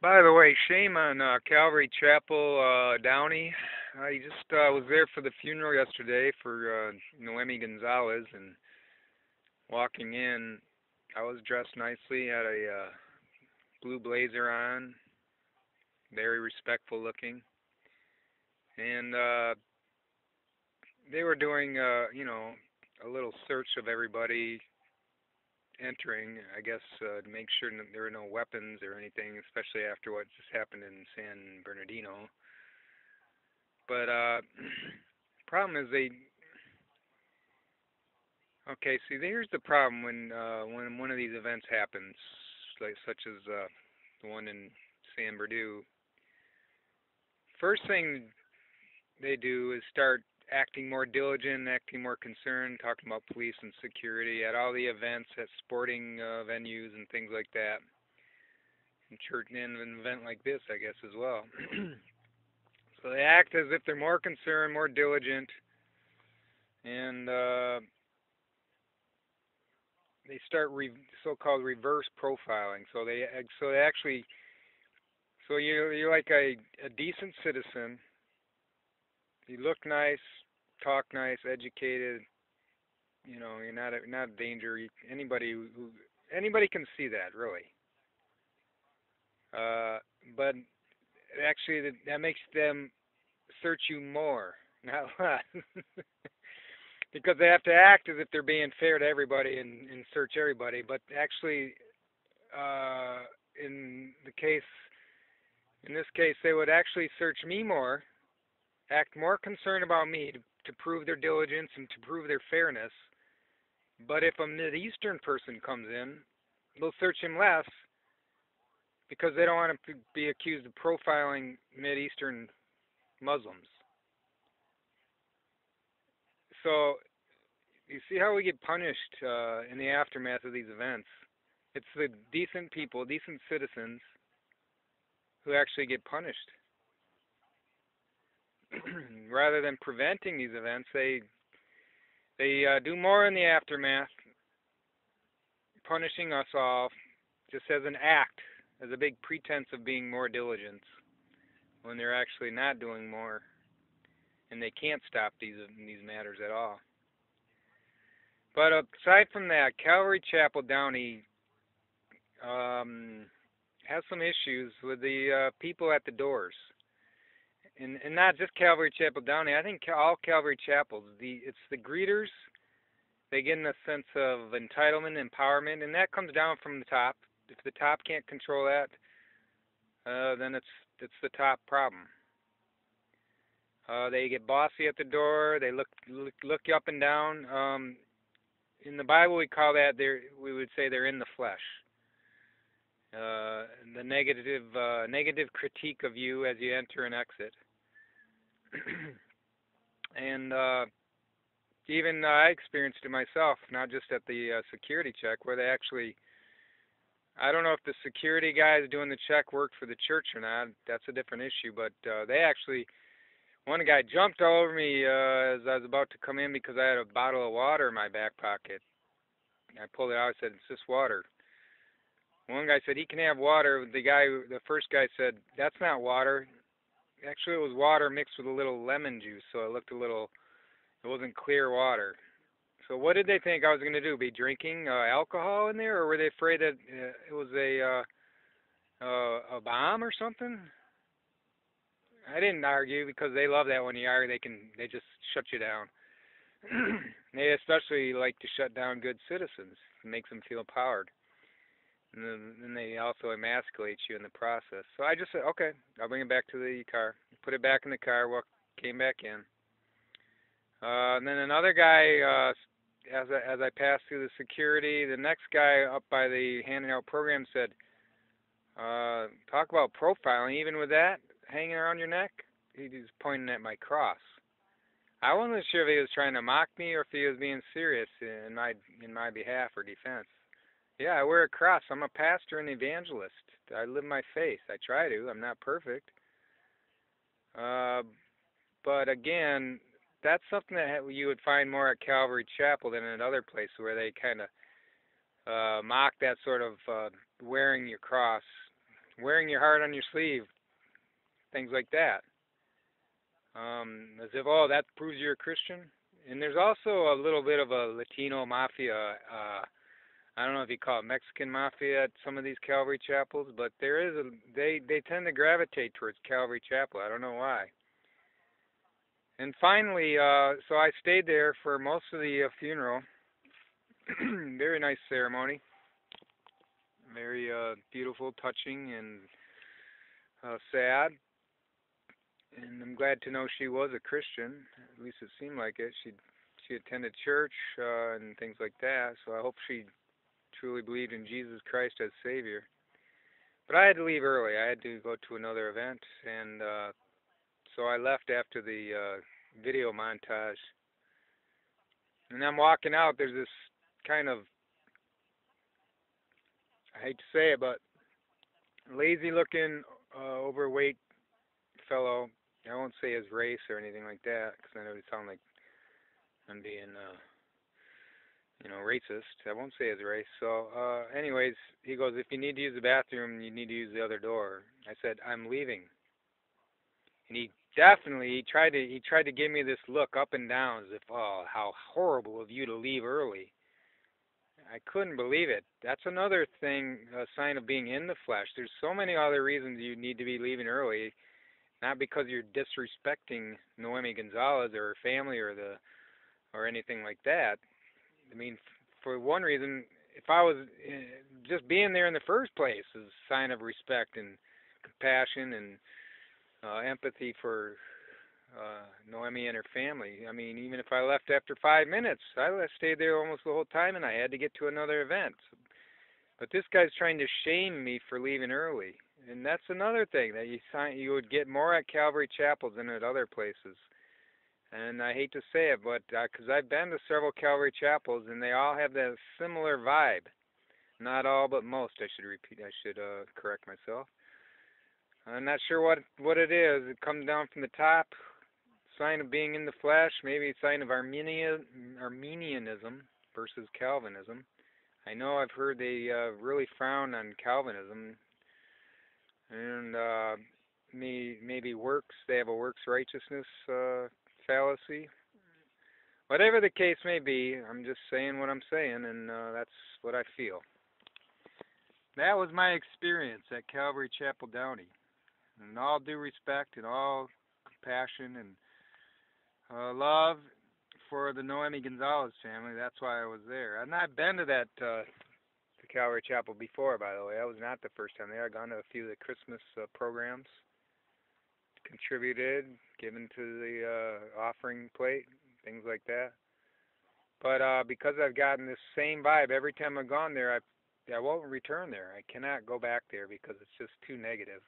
By the way, shame on Calvary Chapel, Downey. I just was there for the funeral yesterday for Nohemi Gonzalez, and walking in, I was dressed nicely, had a blue blazer on, very respectful looking, and they were doing, a little search of everybody entering, I guess, to make sure there were no weapons or anything, especially after what just happened in San Bernardino. But problem is they okay. See, here's the problem when one of these events happens, like such as the one in San Bernardino. First thing they do is start acting more diligent, acting more concerned, talking about police and security at all the events, at sporting venues and things like that, and church and an event like this, I guess, as well. So they act as if they're more concerned, more diligent, and they start so-called reverse profiling. So they actually you're like a decent citizen. You look nice, talk nice, educated. You know, you're not a danger. Anybody can see that, really. Uh, but actually, that makes them search you more, not less, because they have to act as if they're being fair to everybody and search everybody. But actually, uh, in the case in this case, they would actually search me more, act more concerned about me to prove their diligence and to prove their fairness. But if a Mid-Eastern person comes in, they'll search him less because they don't want to be accused of profiling Mid-Eastern Muslims. So you see how we get punished in the aftermath of these events. It's the decent people, decent citizens, who actually get punished. Rather than preventing these events, they do more in the aftermath, punishing us all just as an act, as a big pretense of being more diligent, when they're actually not doing more, and they can't stop these matters at all. But aside from that, Calvary Chapel Downey um, has some issues with the people at the doors, and not just Calvary Chapel Downey. I think all Calvary Chapels. It's the greeters. They get in a sense of entitlement, empowerment, and that comes down from the top. If the top can't control that, then it's the top problem. They get bossy at the door. They look you up and down. In the Bible, we call that we would say they're in the flesh. The negative critique of you as you enter and exit, and even I experienced it myself, not just at the security check, where they actually. I don't know if the security guys doing the check worked for the church or not. That's a different issue. But they actually, one guy jumped all over me as I was about to come in because I had a bottle of water in my back pocket. I pulled it out. I said, "It's just water." One guy said he can have water. The first guy said, "That's not water." Actually, it was water mixed with a little lemon juice, so it looked it wasn't clear water. So what did they think I was going to do? Be drinking alcohol in there, or were they afraid that it was a bomb or something? I didn't argue because they love that when you argue. They just shut you down. They especially like to shut down good citizens. It makes them feel empowered. And then they also emasculate you in the process. So I just said, okay, I'll bring it back to the car. Put it back in the car. Came back in. And then another guy, as I passed through the security, the next guy up by the handing out program said, talk about profiling. Even with that hanging around your neck, he was pointing at my cross. I wasn't sure if he was trying to mock me or if he was being serious in my behalf or defense. Yeah, I wear a cross. I'm a pastor and evangelist. I live my faith. I try to. I'm not perfect. But again, that's something that you would find more at Calvary Chapel than in other places where they kind of mock that sort of wearing your cross, wearing your heart on your sleeve, things like that. As if, oh, that proves you're a Christian. And there's also a little bit of a Latino mafia. I don't know if you call it Mexican mafia at some of these Calvary chapels, but there is they tend to gravitate towards Calvary Chapel. I don't know why. And finally, so I stayed there for most of the funeral. Very nice ceremony. Very beautiful, touching, and sad. And I'm glad to know she was a Christian. At least it seemed like it. She attended church and things like that. So I hope she truly believed in Jesus Christ as Savior. But I had to leave early. I had to go to another event, and so I left after the video montage. And I'm walking out. There's this kind of, I hate to say it, but lazy-looking, overweight fellow. I won't say his race or anything like that, because I know it sounds like I'm being, racist. I won't say his race. So, anyways, he goes, if you need to use the bathroom, you need to use the other door. I said, I'm leaving. And he tried to give me this look up and down as if, oh, how horrible of you to leave early. I couldn't believe it. That's another thing, a sign of being in the flesh. There's so many other reasons you need to be leaving early, not because you're disrespecting Nohemi Gonzalez or her family or anything like that. I mean, for one reason, if I was just being there in the first place is a sign of respect and compassion and empathy for Nohemi and her family. I mean, even if I left after 5 minutes, I stayed there almost the whole time, and I had to get to another event. But this guy's trying to shame me for leaving early, and that's another thing that you would get more at Calvary chapels than at other places. And I hate to say it, but because I've been to several Calvary chapels, and they all have that similar vibe. Not all, but most. I should correct myself. I'm not sure what it is. It comes down from the top. Sign of being in the flesh, maybe a sign of Arminianism versus Calvinism. I know I've heard they really frown on Calvinism, and maybe works. They have a works righteousness fallacy. Whatever the case may be, I'm just saying what I'm saying, and that's what I feel. That was my experience at Calvary Chapel, Downey. In all due respect and all compassion and love for the Nohemi Gonzalez family, that's why I was there. And I've been to that the Calvary Chapel before, by the way. That was not the first time there. I've gone to a few of the Christmas programs, contributed, given to the offering plate, things like that. But because I've gotten this same vibe every time I've gone there, I won't return there. I cannot go back there because it's just too negative.